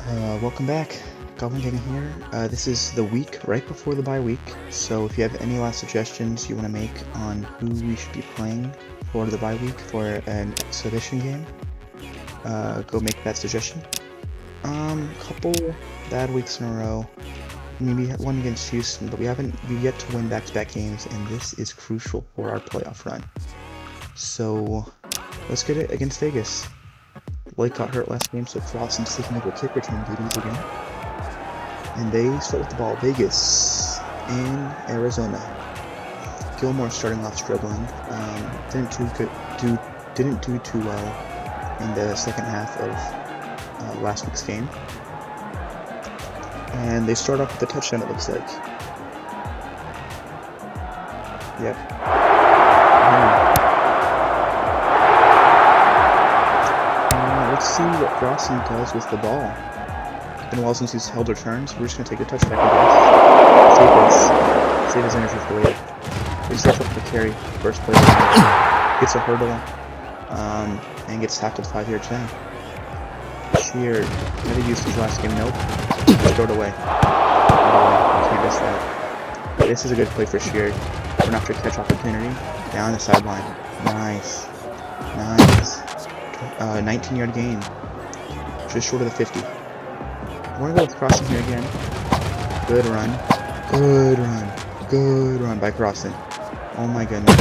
Welcome back. Goblin Gang here. This is the week right before the bye week, so if you have any last suggestions you want to make on who we should be playing for the bye week for an exhibition game, go make that suggestion. Couple bad weeks in a row. Maybe one against Houston, but we've yet to win back-to-back games, and this is crucial for our playoff run. So let's get it against Vegas. Blake got hurt last game, so Crossen's taking over kick return duties again. And they start with the ball. Vegas in Arizona. Gilmore starting off struggling. Didn't do too well in the second half of last week's game. And they start off with a touchdown, it looks like. Yep. Let's see what Crossen does with the ball. It's been a while since he's held returns. We're just going to take a touchback, I guess. Save his energy for later. He starts up the carry. First play. Gets a hurdle. And gets tackled 5 yards down. Sheard. Never used his last game. Nope. Throw it away. Can't miss that. This is a good play for Sheard. Run after catch opportunity. Down the sideline. Nice. 19-yard gain. Just short of the 50. I want to go with Crossen here again. Good run by Crossen. Oh my goodness.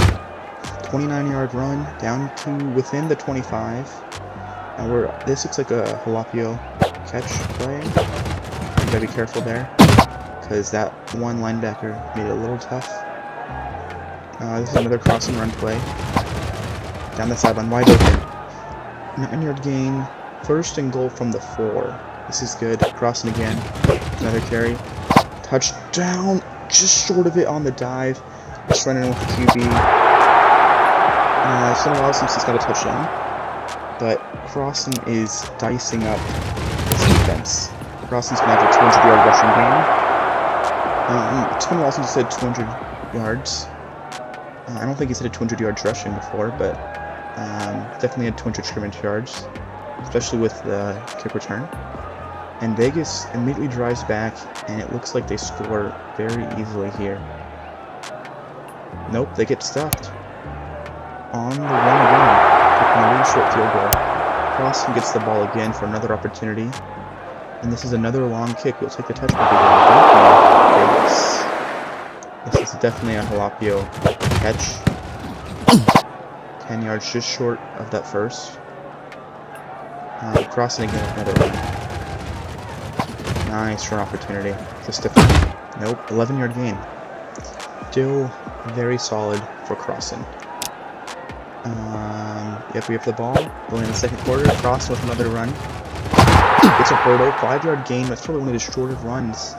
29-yard run down to within the 25. And this looks like a jalapeno catch play. You gotta be careful there, because that one linebacker made it a little tough. This is another Crossen run play. Down the sideline, wide open. 9-yard gain. First and goal from the 4. This is good. Crossen again. Another carry. Touchdown. Just short of it on the dive. Just running with the QB. It's been a while since he's got a touchdown. But Crossen is dicing up his defense. Crossen's going to have a 200-yard rushing game. It's been a while since he said 200 yards. I don't think he's had a 200 yards rushing before, but definitely had 200 scrimmage yards, especially with the kick return. And Vegas immediately drives back, and it looks like they score very easily here. Nope, they get stuffed. On the run again, taking a really short field goal. Crossen gets the ball again for another opportunity. And this is another long kick. We'll take the touchback again. Vegas. This is definitely a jalapeno catch. 10 yards just short of that first. Crossen again with another run. Nice run opportunity. Just different. Nope, 11-yard gain. Still very solid for Crossen. Yep, we have the ball. Going in the second quarter. Crossen with another run. It's a hurdle. 5-yard gain. That's probably one of his shorter runs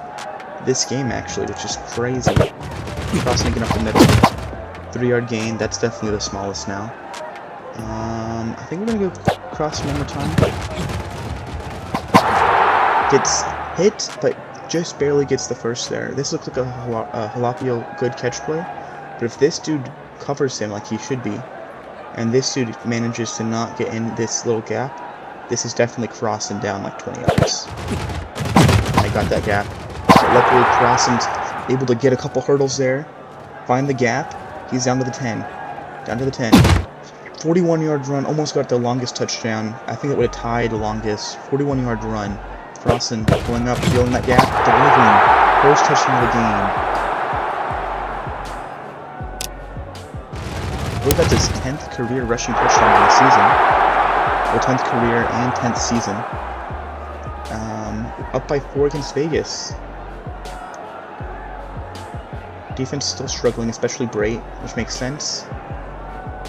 this game, actually, which is crazy. Crossen getting up the middle. 3-yard gain. That's definitely the smallest now. I think we're gonna go Crossen one more time. Gets hit, but just barely gets the first there. This looks like a jalapeno good catch play. But if this dude covers him like he should be, and this dude manages to not get in this little gap, this is definitely Crossen down like 20 yards. I got that gap. But luckily, Crossen's able to get a couple hurdles there, find the gap. He's down to the 10. Down to the 10. 41-yard run, almost got the longest touchdown. I think it would have tied the longest. 41-yard run. Crossen pulling up, feeling that gap, delivering. First touchdown of the game. I believe that's his 10th career rushing touchdown in the season. Well, 10th career and 10th season. Up by 4 against Vegas. Defense still struggling, especially Brait, which makes sense.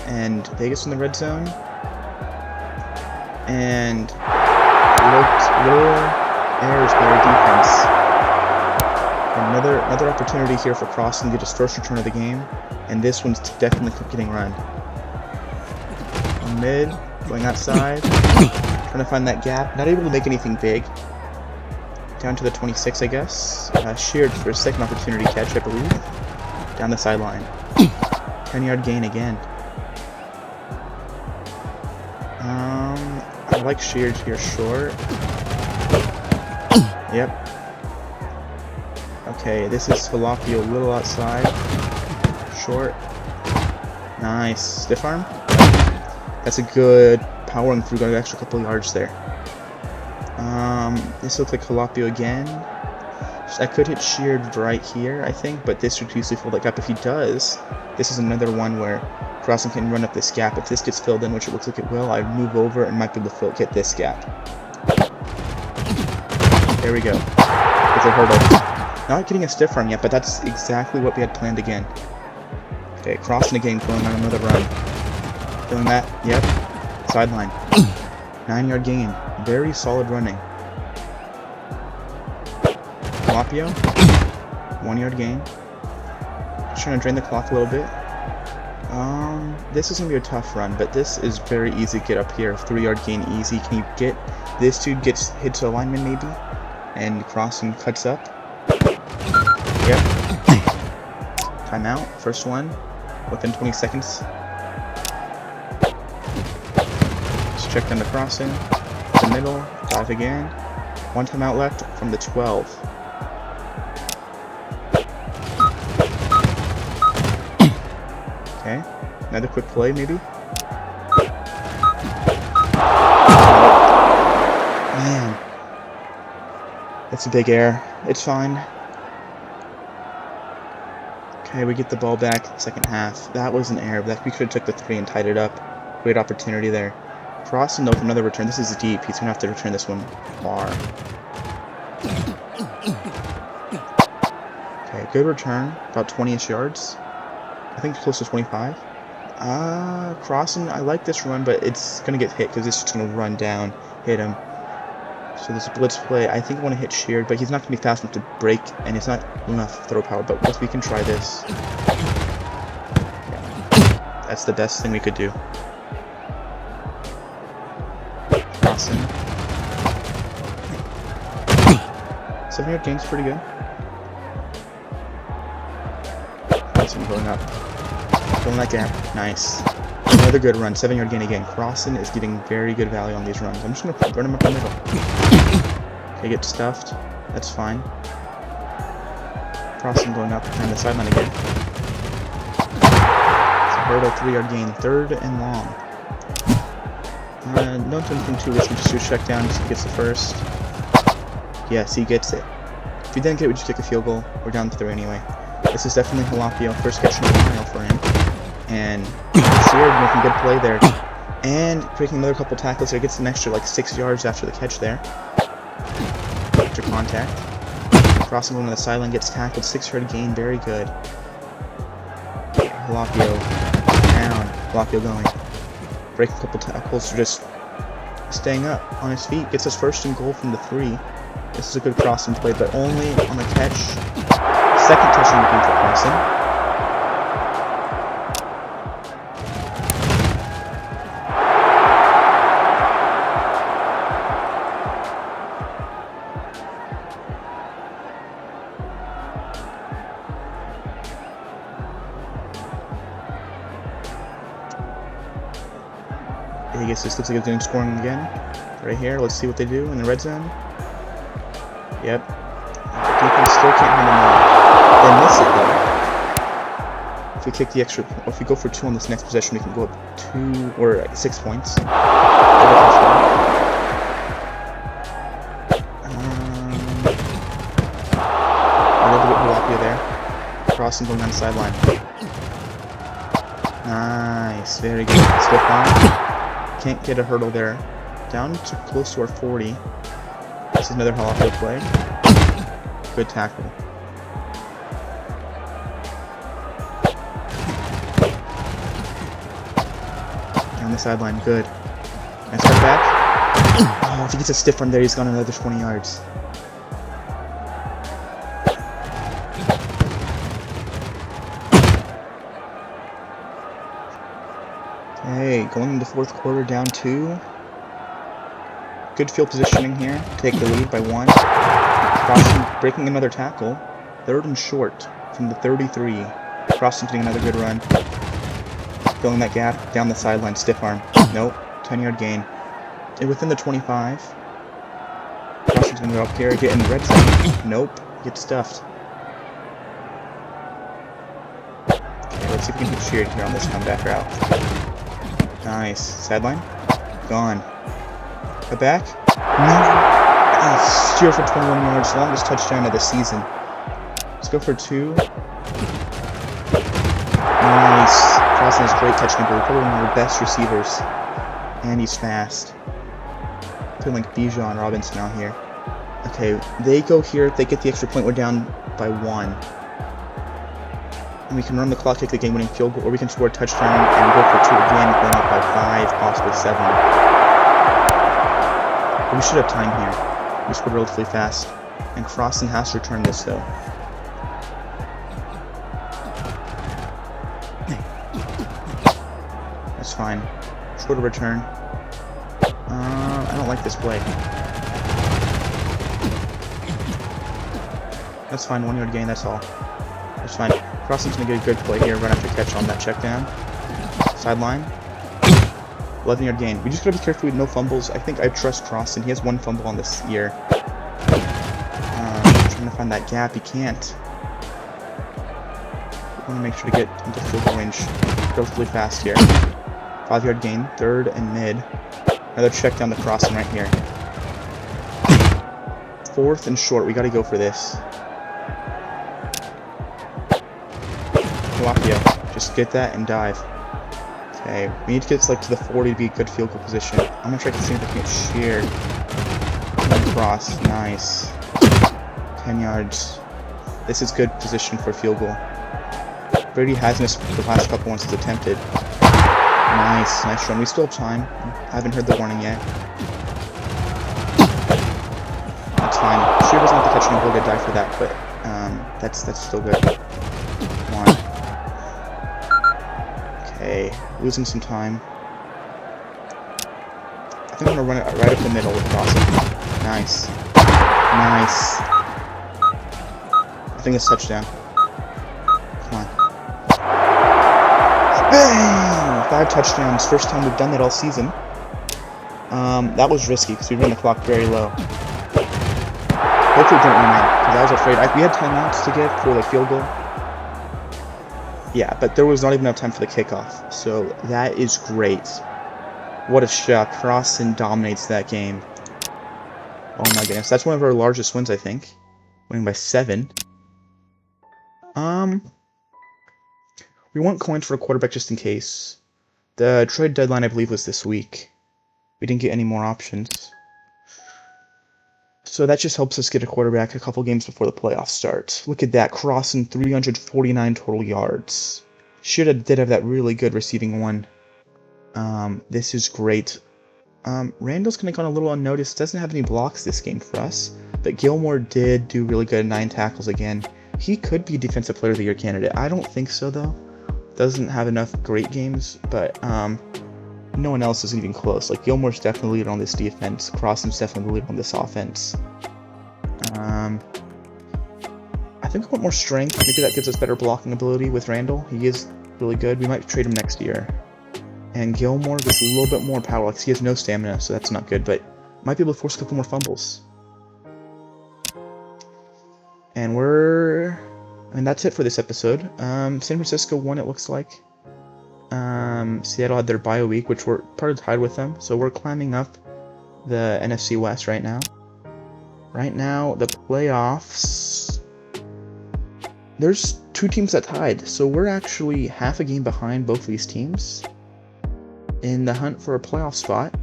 And Vegas in the red zone. And little errors by our defense. Another opportunity here for Crossen to get his first return of the game. And this one's definitely getting run. Mid, going outside, trying to find that gap. Not able to make anything big. Down to the 26, I guess. Sheared for a second opportunity catch, I believe. Down the sideline. 10-yard gain again. I like Sheard here short. Yep. Okay, this is Falafio a little outside. Short. Nice. Stiff arm? That's a good powering through, got an extra couple yards there. This looks like Falafio again. I could hit sheared right here, I think, but this should usually fill that gap. If he does, this is another one where Crossen can run up this gap. If this gets filled in, which it looks like it will, I'd move over and might be able to get this gap. There we go. It's a hurdle. Not getting a stiff arm yet, but that's exactly what we had planned again. Okay, Crossen again, going on another run. Feeling that? Yep. Sideline. 9-yard gain. Very solid running. Falafio. 1-yard gain. Just trying to drain the clock a little bit. This is going to be a tough run, but this is very easy to get up here. 3-yard gain easy. Can you get... This dude hits a lineman maybe? And Crossen cuts up. Yep. Timeout. First one. Within 20 seconds. Just check down the Crossen. The middle. Dive again. One timeout left from the 12. Okay. Another quick play, maybe? Man. It's a big error. It's fine. Okay, we get the ball back second half. That was an error, but we could have took the 3 and tied it up. Great opportunity there. Crossen, though, with another return. This is deep. He's going to have to return this one far. Okay, good return. About 20-ish yards. I think close to 25. Crossen, I like this run, but it's going to get hit because it's just going to run down, hit him. So this blitz play, I think I want to hit sheared, but he's not going to be fast enough to break, and it's not enough throw power, but we can try this. Yeah. That's the best thing we could do. Crossen. 7-yard gain's pretty good. Crossen going up. Filling that gap. Nice. Another good run. 7-yard gain again. Crossen is getting very good value on these runs. I'm just going to run him up the middle. Okay, get stuffed. That's fine. Crossen going up behind the sideline again. It's a hurdle, 3-yard gain. 3rd and long. Don't do anything too risky. Just do a check down. Just gets the first. Yes, he gets it. If he didn't get it, we just take a field goal. We're down to 3 anyway. This is definitely Falafio. First catch in a while for him. And Sheared making good play there. And breaking another couple tackles there. Gets an extra like 6 yards after the catch there. Extra contact. Crossen going to the sideline. Gets tackled. 6-yard gain. Very good. Falafio down. Falafio going. Break a couple tackles. Just staying up on his feet. Gets his first and goal from the 3. This is a good Crossen play, but only on the catch. Second touchdown game for Crossen. I guess this looks like it's scoring again. Right here. Let's see what they do in the red zone. Yep. Defense still can't handle them. They miss it though. If we kick the extra, or if we go for 2 on this next possession, we can go up 2 or 6 points. A little bit Falafio there. Crossen going on the sideline. Nice, very good. Stiff arm. Can't get a hurdle there. Down to close to our 40. This is another Falafio play. Good tackle. On the sideline, good. Nice step back. Oh, if he gets a stiff arm there, he's gone another 20 yards. Okay, going into the 4th quarter, down 2. Good field positioning here. Take the lead by 1. Crossen breaking another tackle. 3rd and short from the 33. Crossen getting another good run. Filling that gap down the sideline. Stiff arm. Nope. 10-yard gain. And within the 25. Crossen Crossen's gonna go up here, get in the red zone. Nope, get stuffed. Okay, let's see if we can get cheered here on this comeback route. Nice. Sideline. Gone. Cut back. No. Steer for 21 yards. Longest touchdown of the season. Let's go for 2. Nice. Crossen has great catching ability. Probably one of our best receivers. And he's fast. Feeling like Bijan Robinson out here. Okay, they go here. If they get the extra point, we're down by 1. And we can run the clock, kick the game-winning field goal, or we can score a touchdown and go for 2 again, going up by 5, possibly 7. But we should have time here. We scored relatively fast. And Crossen has to return this, though. That's fine. Shorter return. I don't like this play. That's fine, 1 yard gain, that's all. That's fine. Crossen's gonna get a good play here, run after catch on that check down. Sideline. 11 yard gain. We just gotta be careful with no fumbles. I think I trust Crossen. He has 1 fumble on this year. Trying to find that gap, he can't. I want to make sure to get into field goal range relatively fast here. 5 yard gain, 3rd and mid. Another check down the Crossen right here. 4th and short, we gotta go for this. Walkio, just get that and dive. Okay, we need to get like to the 40 to be a good field goal position. I'm gonna try to see if I can get sheared. Cross, nice. 10 yards. This is good position for field goal. Brady has missed the last couple ones he's attempted. Nice, nice run. We still have time. Haven't heard the warning yet. That's fine. Shear doesn't have to catch an ability to die for that, but that's still good. 1. Okay, losing some time. I think I'm gonna run it right up the middle with Crossen. Nice. Nice. I think it's touchdown. Come on. Bang! 5 touchdowns. First time we've done that all season. That was risky because we ran the clock very low. Hopefully we didn't win that because I was afraid. We had timeouts to get for the field goal. Yeah, but there was not even enough time for the kickoff. So that is great. What a shock. Crossen dominates that game. Oh my goodness. That's one of our largest wins, I think. Winning by 7. We want coins for a quarterback just in case. The trade deadline, I believe, was this week. We didn't get any more options. So that just helps us get a quarterback a couple games before the playoffs start. Look at that. Crossen, 349 total yards. Did have that really good receiving one. This is great. Randall's kind of gone a little unnoticed. Doesn't have any blocks this game for us. But Gilmore did do really good. 9 tackles again. He could be Defensive Player of the Year candidate. I don't think so, though. Doesn't have enough great games, but no one else is even close. Like, Gilmore's definitely lead on this defense. Crossen's definitely lead on this offense. I think I want more strength. Maybe that gives us better blocking ability with Randall. He is really good. We might trade him next year. And Gilmore gets a little bit more power, because he has no stamina, so that's not good, but might be able to force a couple more fumbles. And that's it for this episode. San Francisco won, it looks like. Seattle had their bye week, which we're part of tied with them, so we're climbing up the NFC West right now. Right now, the playoffs, there's 2 teams that tied, so we're actually half a game behind both of these teams in the hunt for a playoff spot.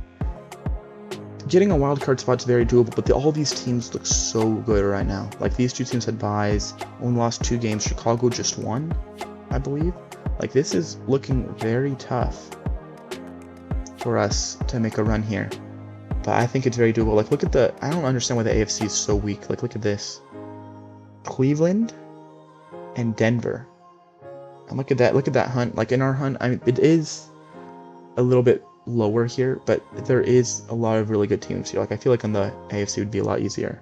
Getting a wild card spot's very doable, but all these teams look so good right now. Like, these 2 teams had byes, only lost 2 games. Chicago just won, I believe. Like, this is looking very tough for us to make a run here. But I think it's very doable. Like, look at I don't understand why the AFC is so weak. Like, look at this. Cleveland and Denver. And look at that hunt. Like, in our hunt, I mean, it is a little bit lower here, but there is a lot of really good teams here. Like, I feel like on the AFC would be a lot easier.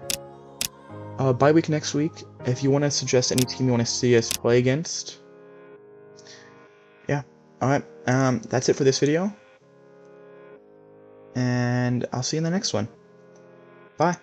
Bye week next week. If you want to suggest any team you want to see us play against, yeah. Alright, that's it for this video. And I'll see you in the next one. Bye.